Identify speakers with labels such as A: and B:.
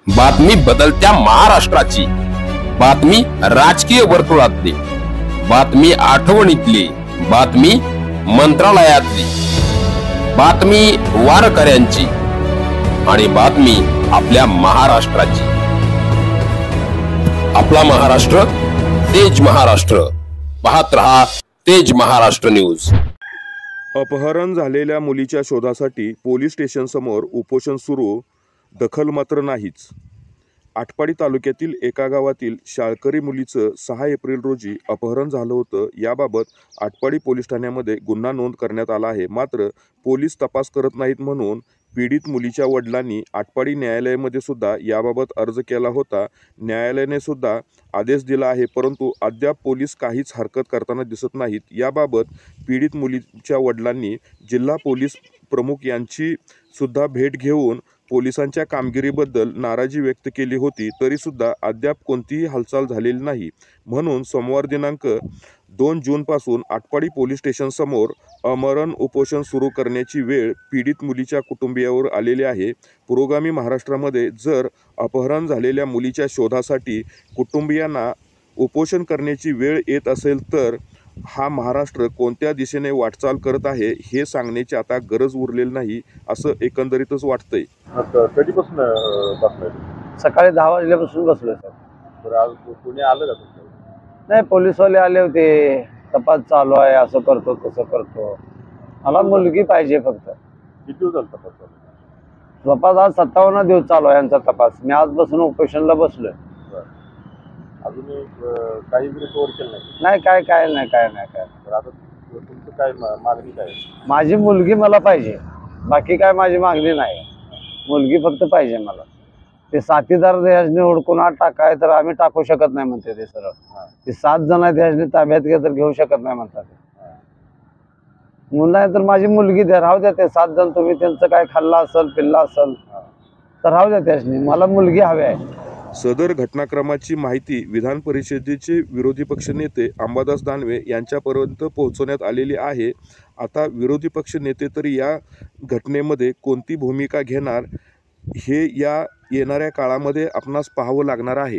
A: बातमी बदलत्या महाराष्ट्राची, बातमी राजकीय वर्तुळातली, बातमी आठवणीतली, बातमी मंत्रालयातली, बातमी वारकऱ्यांची आणि बातमी आपल्या महाराष्ट्राची। आपला महाराष्ट्र, तेज महाराष्ट्र। पाहत रहा तेज महाराष्ट्र न्यूज।
B: अपहरण झालेल्या मुलीच्या शोधासाठी पोलीस स्टेशन समोर उपोषण सुरू, दखल मात्र नाहीच। आटपाडी तालुक्यातील एका गावातील शाळकरी मुलीचं 6 एप्रिल रोजी अपहरण झालं होतं। याबाबत आटपाडी पोलीस ठाण्यामध्ये गुन्हा नोंद करण्यात आला आहे। मात्र पोलीस तपास करत नाहीत म्हणून पीडित मुलीच्या वडिलांनी आटपाडी न्यायालयामध्ये सुद्धा याबाबत अर्ज केला होता। न्यायालयाने सुद्धा आदेश दिला आहे, परंतु अद्याप पोलीस काहीच हरकत करताना दिसत नाहीत। याबाबत पीडित मुलीच्या वडिलांनी जिल्हा पोलीस प्रमुख यांची सुद्धा भेट घेऊन पोलिसांच्या कामगिरीबद्दल नाराजी व्यक्त केली होती, तरी सुद्धा अद्याप कोणतीही हालचाल झालेली नाही। म्हणून सोमवार दिनांक 2 जून पासून आटपाडी पोलीस स्टेशन समोर आमरण उपोषण सुरू करण्याची वेळ पीडित मुलीच्या कुटुंबियावर आलेली आहे। पुरोगामी महाराष्ट्रामध्ये जर अपहरण झालेल्या मुलीच्या शोधासाठी कुटुंबियांना उपोषण करण्याची वेळ येत असेल तर हा महाराष्ट्र कोणत्या दिशेने वाटचाल करत आहे हे सांगण्याची आता गरज उरलेली नाही, असं एकंदरीतच वाटतंय।
C: कधीपासून बसलाय?
D: सकाळी 10 वाजल्यापासून बसलोय सर।
C: बरं, आज कोणी आलं का तुमच्या?
D: नाही, पोलीसवाले आले होते, तपास चालू आहे, असं करतो तसं करतो। मला मुलगी पाहिजे फक्त।
C: किती दिवस झाला तपास चालू?
D: तपास आज 57 दिवस चालू आहे यांचा तपास। मी आजपासून उपोषणला बसलोय।
C: अजून काही रिकवर केलं नाही?
D: नाही, काय नाही।
C: तर आता तुमचं काय मागणी काय?
D: माझी मुलगी मला पाहिजे, बाकी काय माझी मागणी नाही। मुलगी फक्त पाहिजे मला। ते साथीदार ह्याजने हुडकून आत टाकाय तर आम्ही टाकू शकत नाही म्हणते ते सरळ। ते 7 जण आहेत ह्याजने ताब्यात घे तर घेऊ शकत नाही म्हणतात। मुलं आहे तर माझी मुलगी द्या, राहू द्या। ते 7 जण तुम्ही त्यांचं काय खाल्ला असेल पिल्ला असेल तर राहू द्या त्याजने, मला मुलगी हवी आहे।
B: सदर घटनाक्रमाची माहिती विधान परिषदेचे विरोधी पक्षनेते अंबादास दानवे यांच्यापर्यंत पोहोचवण्यात आलेली आहे। आता विरोधी पक्ष नेते तरी या घटनेमध्ये कोणती भूमिका घेणार हे या येणाऱ्या काळामध्ये आपणास पाहावं लागणार आहे।